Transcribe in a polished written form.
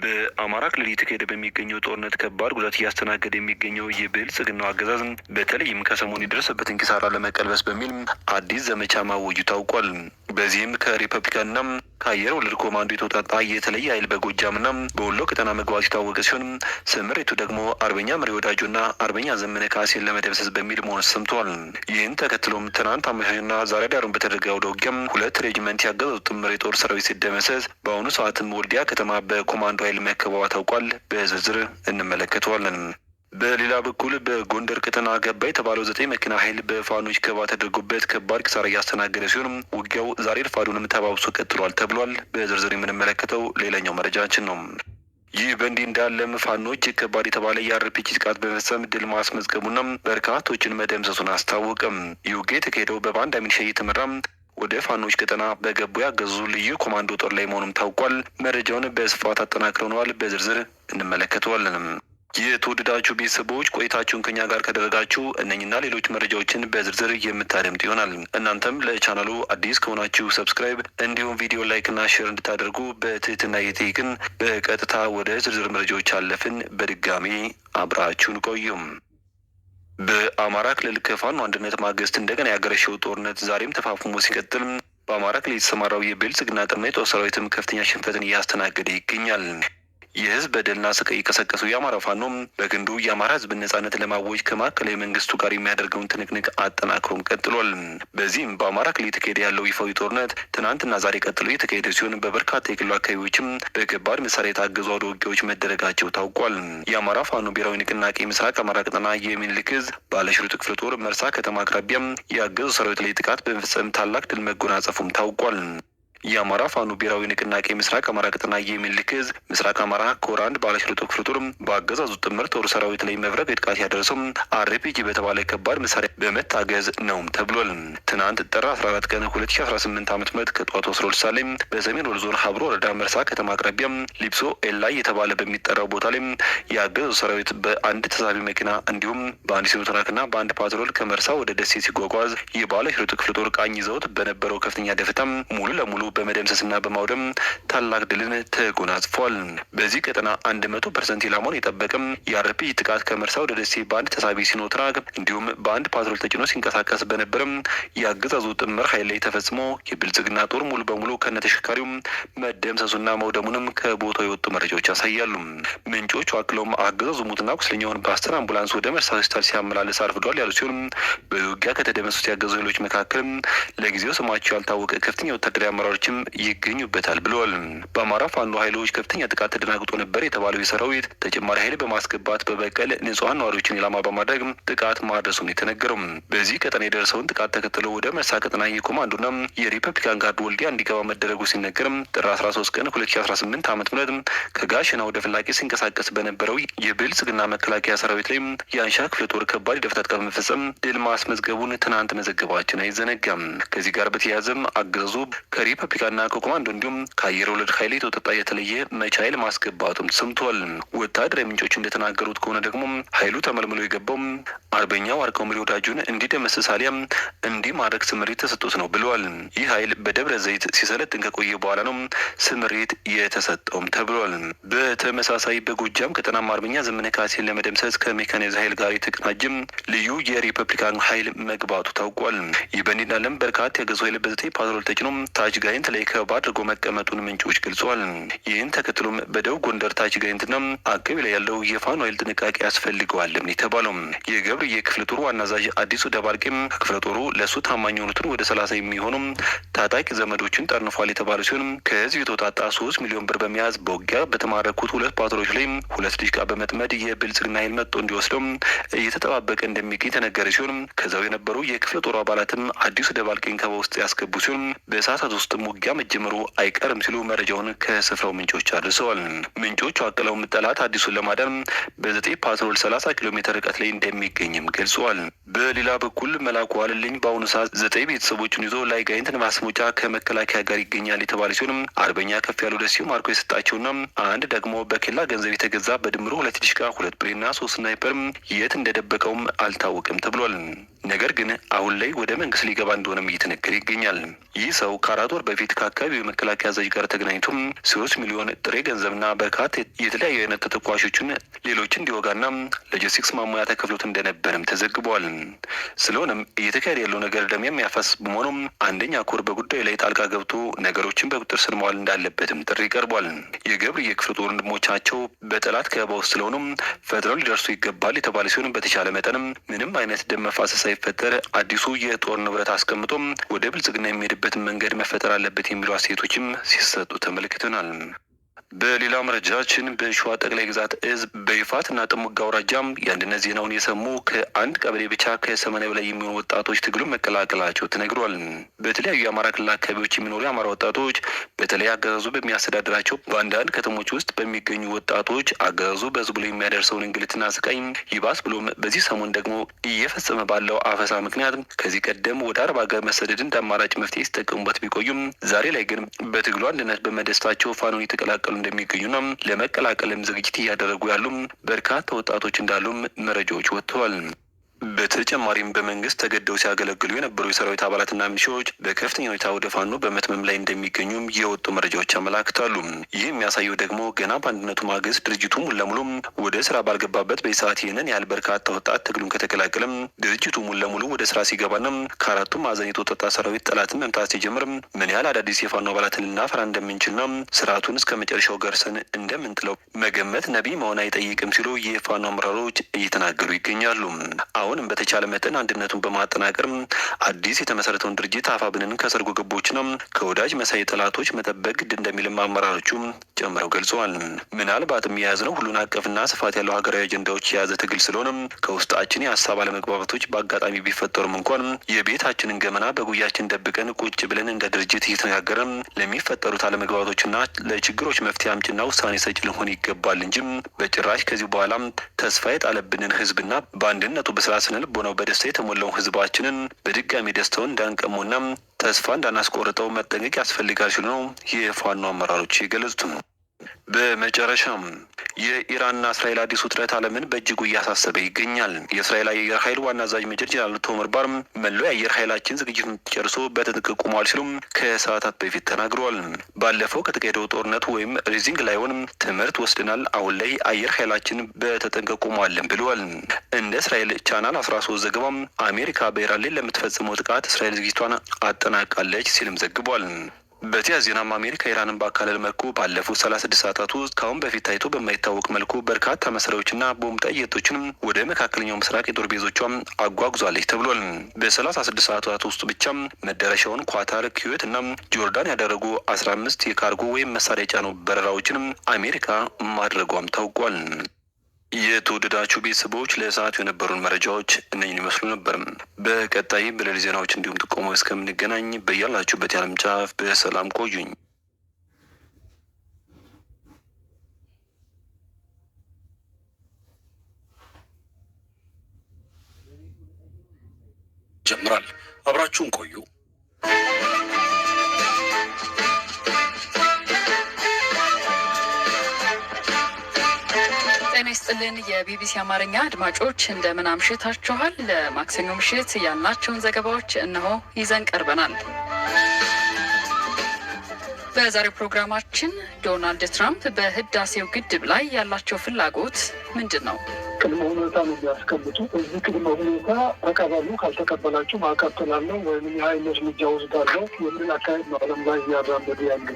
በአማራ ክልል እየተካሄደ በሚገኘው ጦርነት ከባድ ጉዳት እያስተናገደ የሚገኘው የብልጽግናው አገዛዝ በተለይም ከሰሞኑ የደረሰበትን ኪሳራ ለመቀልበስ በሚል አዲስ ዘመቻ ማወጁ ታውቋል። በዚህም ከሪፐብሊካንና ከአየር ወለድ ኮማንዶ የተውጣጣ የተለየ ኃይል በጎጃምና በወሎ ቀጠና መግባቱ የታወቀ ሲሆን ስምሪቱ ደግሞ አርበኛ መሪ ወዳጆና አርበኛ ዘመነ ካሴን ለመደምሰስ በሚል መሆኑ ሰምተዋል። ይህን ተከትሎም ትናንት አመሻሽና ዛሬ ዳሩን በተደረገ አውደ ውጊያም 2 ሬጅመንት ያገዛዙ ጥምር የጦር ሰራዊት ሲደመሰስ በአሁኑ ሰዓትም ወልዲያ ከተማ በኮማንዶ ኃይል መከበባ ታውቋል። በዝርዝር እንመለከተዋለን። በሌላ በኩል በጎንደር ቀጠና ገባ የተባለው 9 መኪና ኃይል በፋኖች ከበባ ተደርጎበት ከባድ ኪሳራ እያስተናገደ ሲሆን ውጊያው ዛሬ ረፋዱንም ተባብሶ ቀጥሏል ተብሏል። በዝርዝር የምንመለከተው ሌላኛው መረጃችን ነው። ይህ በእንዲህ እንዳለም ፋኖች ከባድ የተባለ የአርፒጂ ጥቃት በመፈጸም ድል ማስመዝገቡና በርካቶችን መደምሰሱን አስታወቀም። ይህ ውጊያ የተካሄደው በባንዳ ሚሊሻ እየተመራ ወደ ፋኖች ቀጠና በገቡ ያገዙ ልዩ ኮማንዶ ጦር ላይ መሆኑም ታውቋል። መረጃውን በስፋት አጠናክረነዋል። በዝርዝር እንመለከተዋለን። የተወደዳችሁ ቤተሰቦች ቆይታችሁን ከኛ ጋር ካደረጋችሁ እነኝና ሌሎች መረጃዎችን በዝርዝር የምታደምጡ ይሆናል። እናንተም ለቻናሉ አዲስ ከሆናችሁ ሰብስክራይብ እንዲሁም ቪዲዮ ላይክና ሼር እንድታደርጉ በትህትና እየጠየቅን በቀጥታ ወደ ዝርዝር መረጃዎች አለፍን። በድጋሚ አብራችሁን ቆዩም። በአማራ ክልል ከፋኖ አንድነት ማግስት እንደገና ያገረሸው ጦርነት ዛሬም ተፋፍሞ ሲቀጥል በአማራ ክልል የተሰማራው የብልጽግና ጥምር የጦር ሰራዊትም ከፍተኛ ሽንፈትን እያስተናገደ ይገኛል። የህዝብ በደልና ስቃይ የቀሰቀሱ የአማራ ፋኖም በግንዱ የአማራ ህዝብ ነጻነት ለማወጅ ከማዕከላዊ መንግስቱ ጋር የሚያደርገውን ትንቅንቅ አጠናክሮም ቀጥሏል። በዚህም በአማራ ክልል የተካሄደ ያለው ይፋዊ ጦርነት ትናንትና ዛሬ ቀጥሎ የተካሄደ ሲሆን በበርካታ የክልሉ አካባቢዎችም በከባድ መሳሪያ የታገዙ አውደ ውጊያዎች መደረጋቸው ታውቋል። የአማራ ፋኖ ብሔራዊ ንቅናቄ ምስራቅ አማራ ቀጠና የሚኒልክ ዕዝ ባለሽርጡ ክፍለ ጦር መርሳ ከተማ አቅራቢያም ያገዙ ሰራዊት ላይ ጥቃት በመፈጸም ታላቅ ድል መጎናጸፉም ታውቋል። የአማራ ፋኖ ብሔራዊ ንቅናቄ ምስራቅ አማራ ቀጠና የሚኒልክ ዕዝ ምስራቅ አማራ ኮር 1 ባለሽርጡ ክፍለ ጦር በአገዛዙ ጥምር ጦር ሰራዊት ላይ መብረቅ ጥቃት ያደረሰው አርፒጂ በተባለ ከባድ መሳሪያ በመታገዝ ነውም ተብሏል። ትናንት ጥር 14 ቀን 2018 ዓ.ም ከጠዋቱ 12 ሰዓት ላይ በሰሜን ወሎ ዞን ሀብሮ ወረዳ መርሳ ከተማ አቅራቢያ ሊብሶ ኤላይ የተባለ በሚጠራው ቦታ ላይ የአገዛዙ ሰራዊት በአንድ ተሳቢ መኪና እንዲሁም በአንድ ሲኖትራክና በአንድ ፓትሮል ከመርሳ ወደ ደሴ ሲጓጓዝ የባለሽርጡ ክፍለ ጦር ቃኝ ይዘውት በነበረው ከፍተኛ ደፈጣ ሙሉ ለሙሉ በመደምሰስና በማውደም ታላቅ ድልን ተጎናጽፏል። በዚህ ቀጠና 100% ኢላማውን የጠበቀም የአርፒጂ ጥቃት ከመርሳ ወደ ደሴ በአንድ ተሳቢ ሲኖትራክ እንዲሁም በአንድ ፓትሮል ተጭኖ ሲንቀሳቀስ በነበረም የአገዛዙ ጥምር ኃይል ላይ ተፈጽሞ የብልጽግና ጦር ሙሉ በሙሉ ከነተሽካሪው መደምሰሱና መውደሙንም ከቦታው የወጡ መረጃዎች ያሳያሉ። ምንጮቹ አክለውም አገዛዙ ሙትና ቁስለኛውን በአስተር አምቡላንስ ወደ መርሳ ሆስፒታል ሲያመላልስ አርፍዷል ያሉ ሲሆን በውጊያ ከተደመሰሱት ያገዙ ኃይሎች መካከል ለጊዜው ስማቸው ያልታወቀ ከፍተኛ ወታደራዊ አመራሮች ይገኙበታል ብለዋል። በአማራ ፋኖ ኃይሎች ከፍተኛ ጥቃት ተደናግጦ ነበር የተባለው የሰራዊት ተጨማሪ ኃይል በማስገባት በበቀል ንጹሐን ነዋሪዎችን ኢላማ በማድረግ ጥቃት ማድረሱን የተነገረው። በዚህ ቀጠና የደረሰውን ጥቃት ተከትሎ ወደ መርሳ ቀጠና የኮማንዶና የሪፐብሊካን ጋርድ ወልዲያ እንዲገባ መደረጉ ሲነገር ጥር 13 ቀን 2018 ዓ.ም ከጋሽና ወደ ፍላቄ ሲንቀሳቀስ በነበረው የብልጽግና መከላከያ ሰራዊት ላይ የአንሻ ክፍለ ጦር ከባድ የደፈጣ ጥቃት በመፈጸም ድል ማስመዝገቡን ትናንት መዘገባችን አይዘነጋም። ከዚህ ጋር በተያያዘም አገዛዙ ከሪፐብሊካና ከኮማንዶ እንዲሁም ከአየር ወለድ ኃይል የተወጣጣ የተለየ መቻ ኃይል ማስገባቱም ሰምቷል። ወታደራዊ ምንጮች እንደተናገሩት ከሆነ ደግሞ ኃይሉ ተመልምሎ የገባው አርበኛው ዋርካው መሪ ወዳጁን እንዲደመስስ አሊያም እንዲማረክ ስምሪት ተሰጥቶት ነው ብለዋል። ይህ ኃይል በደብረ ዘይት ሲሰለጥን ከቆየ በኋላ ነው ስምሪት የተሰጠውም ተብሏል። በተመሳሳይ በጎጃም ቀጠና አርበኛ ዘመነ ካሴን ለመደምሰስ ከሜካናይዝ ኃይል ጋር የተቀናጀም ልዩ የሪፐብሊካን ኃይል መግባቱ ታውቋል። ይህ በእንዲህ እንዳለም በርካታ ያገዙ ኃይል በ9 ፓትሮል ተጭኖ ታች ጋይንት ላይ ከበባ አድርጎ መቀመጡን ምንጮች ገልጸዋል። ይህን ተከትሎም በደቡብ ጎንደር ታች ጋይንትና አካባቢ ላይ ያለው የፋኖ ኃይል ጥንቃቄ ያስፈልገዋልም የተባለው የገብርዬ ክፍለ ጦሩ ዋና አዛዥ አዲሱ ደባልቄም ክፍለ ጦሩ ለሱ ታማኝ የሆኑትን ወደ 30 የሚሆኑ ታጣቂ ዘመዶችን ጠርንፏል የተባለ ሲሆን ከህዝብ የተወጣጣ 3 ሚሊዮን ብር በመያዝ በውጊያ በተማረኩት 2 ፓትሮሎች ላይ 2 ዲሽቃ በመጥመድ የብልጽግና ኃይል መጥቶ እንዲወስደው እየተጠባበቀ እንደሚገኝ ተነገረ ሲሆን ከዛው የነበሩ የክፍለ ጦሩ አባላትም አዲሱ ደባልቄን ከበባ ውስጥ ያስገቡ ሲሆን በሰዓታት ውስጥም ውጊያ መጀመሩ አይቀርም ሲሉ መረጃውን ከስፍራው ምንጮች አድርሰዋል። ምንጮቹ አክለውም ጠላት አዲሱን ለማዳን በ9 ፓትሮል 30 ኪሎ ሜትር ርቀት ላይ እንደሚገኝም ገልጸዋል። በሌላ በኩል መላኩ አለልኝ በአሁኑ ሰዓት 9 ቤተሰቦቹን ይዞ ላይ ጋይንትን ማስሞጫ ከመከላከያ ጋር ይገኛል የተባለ ሲሆን አርበኛ ከፍ ያሉ ደሴው ማርኮ የሰጣቸውና አንድ ደግሞ በኬላ ገንዘብ የተገዛ በድምሩ 2 ዲሽቃ 2 ብሬና 3 ስናይፐር የት እንደደበቀውም አልታወቅም ተብሏል። ነገር ግን አሁን ላይ ወደ መንግስት ሊገባ እንደሆነም እየተነገረ ይገኛል። ይህ ሰው ከ4 ወር በፊት ከአካባቢው የመከላከያ አዛዥ ጋር ተገናኝቶም 3 ሚሊዮን ጥሬ ገንዘብና በርካታ የተለያዩ አይነት ተተኳሾችን ሌሎች እንዲወጋና ሎጂስቲክስ ማሟያ ተከፍሎት እንደነበርም ተዘግቧል። ስለሆነም እየተካሄደ ያለው ነገር ደም የሚያፈስ በመሆኑም አንደኛ ኮር በጉዳዩ ላይ ጣልቃ ገብቶ ነገሮችን በቁጥጥር ስር መዋል እንዳለበትም ጥሪ ቀርቧል። የገብርዬ ክፍለ ጦር ወንድሞቻቸው በጠላት ከበባ ውስጥ ስለሆኑም ፈጥነው ሊደርሱ ይገባል የተባለ ሲሆን በተቻለ መጠንም ምንም አይነት ደም መፋሰስ ሳይፈጠር አዲሱ የጦር ንብረት አስቀምጦም ወደ ብልጽግና የሚሄድበትን መንገድ መፈጠር አለበት የሚሉ አስተያየቶችም ሲሰጡ ተመልክተናል። በሌላ መረጃችን በሸዋ ጠቅላይ ግዛት እዝ በይፋትና ጥሙጋ አውራጃም የአንድነት ዜናውን የሰሙ ከአንድ ቀበሌ ብቻ ከ80 በላይ የሚሆኑ ወጣቶች ትግሉን መቀላቀላቸው ተነግሯል። በተለያዩ የአማራ ክልል አካባቢዎች የሚኖሩ የአማራ ወጣቶች በተለይ አገዛዙ በሚያስተዳድራቸው በአንዳንድ ከተሞች ውስጥ በሚገኙ ወጣቶች አገዛዙ በህዝቡ ላይ የሚያደርሰውን እንግልትና ስቃይ ይባስ ብሎም በዚህ ሰሞን ደግሞ እየፈጸመ ባለው አፈሳ ምክንያት ከዚህ ቀደም ወደ አረብ ሀገር መሰደድ እንደ አማራጭ መፍትሄ ሲጠቀሙበት ቢቆዩም ዛሬ ላይ ግን በትግሉ አንድነት በመደሰታቸው ፋኖን የተቀላቀሉ እንደሚገኙና ለመቀላቀልም ዝግጅት እያደረጉ ያሉም በርካታ ወጣቶች እንዳሉም መረጃዎች ወጥተዋል። በተጨማሪም በመንግስት ተገደው ሲያገለግሉ የነበሩ የሰራዊት አባላትና ሚሊሻዎች በከፍተኛ ሁኔታ ወደ ፋኖ በመትመም ላይ እንደሚገኙም የወጡ መረጃዎች ያመላክታሉ። ይህ የሚያሳየው ደግሞ ገና በአንድነቱ ማግስት ድርጅቱ ሙሉ ለሙሉ ወደ ስራ ባልገባበት በሰዓት ይህንን ያህል በርካታ ወጣት ትግሉን ከተቀላቀለም ድርጅቱ ሙሉ ለሙሉ ወደ ስራ ሲገባና ከአራቱም ማዕዘን የተወጣጣ ሰራዊት ጠላትን መምታት ሲጀምር ምን ያህል አዳዲስ የፋኖ አባላትን ልናፈራ እንደምንችልና ስርዓቱን እስከ መጨረሻው ገርሰን እንደምንጥለው መገመት ነቢይ መሆን አይጠይቅም ሲሉ የፋኖ አመራሮች እየተናገሩ ይገኛሉ። አሁንም በተቻለ መጠን አንድነቱን በማጠናከር አዲስ የተመሰረተውን ድርጅት አፋብንን ከሰርጎ ገቦችና ከወዳጅ መሳይ ጠላቶች መጠበቅ ግድ እንደሚልም አመራሮቹ ጨምረው ገልጸዋል። ምናልባትም የያዝነው ሁሉን አቀፍና ስፋት ያለው ሀገራዊ አጀንዳዎች የያዘ ትግል ስለሆነ ከውስጣችን የሀሳብ አለመግባባቶች በአጋጣሚ ቢፈጠሩም እንኳን የቤታችንን ገመና በጉያችን ደብቀን ቁጭ ብለን እንደ ድርጅት እየተነጋገረን ለሚፈጠሩት አለመግባባቶችና ለችግሮች መፍትሄ አምጭና ውሳኔ ሰጪ ልንሆን ይገባል እንጂ በጭራሽ ከዚህ በኋላ ተስፋ የጣለብንን ህዝብና በአንድነቱ በስራ ስነ ልቦናው በደስታ የተሞላው ህዝባችንን በድጋሚ ደስታውን እንዳንቀሙና ተስፋ እንዳናስቆርጠው መጠንቀቅ ያስፈልጋል ሲሉ ነው የፋኖ አመራሮች የገለጹት። በመጨረሻም የኢራንና እስራኤል አዲስ ውጥረት ዓለምን በእጅጉ እያሳሰበ ይገኛል። የእስራኤል አየር ኃይል ዋና አዛዥ ሜጀር ጄኔራል ቶመር ባር መላው የአየር ኃይላችን ዝግጅቱን ጨርሶ በተጠንቀቅ ቆሟል ሲሉም ከሰዓታት በፊት ተናግረዋል። ባለፈው ከተካሄደው ጦርነት ወይም ሪዚንግ ላይሆን ትምህርት ወስደናል፣ አሁን ላይ አየር ኃይላችን በተጠንቀቅ ቆሟልን ብለዋል። እንደ እስራኤል ቻናል 13 ዘገባም አሜሪካ በኢራን ላይ ለምትፈጽመው ጥቃት እስራኤል ዝግጅቷን አጠናቃለች ሲልም ዘግቧል። በዚያ ዜናም አሜሪካ ኢራንን ባካለል መልኩ ባለፉት 36 ሰዓታት ውስጥ ከአሁን በፊት ታይቶ በማይታወቅ መልኩ በርካታ መሳሪያዎችና ቦምብ ጠየቶችንም ወደ መካከለኛው ምስራቅ የጦር ቤዞቿም አጓጉዛለች ተብሏል። በ36 ሰዓታት ውስጥ ብቻም መዳረሻውን ኳታር፣ ኩዌት እና ጆርዳን ያደረጉ 15 የካርጎ ወይም መሳሪያ የጫኑ በረራዎችንም አሜሪካ ማድረጓም ታውቋል። የተወደዳችሁ ቤተሰቦች ለሰዓቱ የነበሩን መረጃዎች እነኝን ይመስሉ ነበር። በቀጣይ በሌሎች ዜናዎች እንዲሁም ጥቆማ እስከምንገናኝ በያላችሁበት የዓለም ጫፍ በሰላም ቆዩኝ። ጀምራል። አብራችሁን ቆዩ። ጤና ይስጥልን የቢቢሲ አማርኛ አድማጮች እንደምን አምሽታችኋል። ለማክሰኞ ምሽት ያልናቸውን ዘገባዎች እነሆ ይዘን ቀርበናል። በዛሬው ፕሮግራማችን ዶናልድ ትራምፕ በህዳሴው ግድብ ላይ ያላቸው ፍላጎት ምንድን ነው? ቅድመ ሁኔታ ነው የሚያስቀምጡ። እዚህ ቅድመ ሁኔታ ተቀበሉ፣ ካልተቀበላችሁ ማዕቀብ ጥላለሁ ወይም የኃይል እርምጃ ወስዳለሁ የሚል አካሄድ ነው ዓለም ላይ እያራመዱ ያሉ።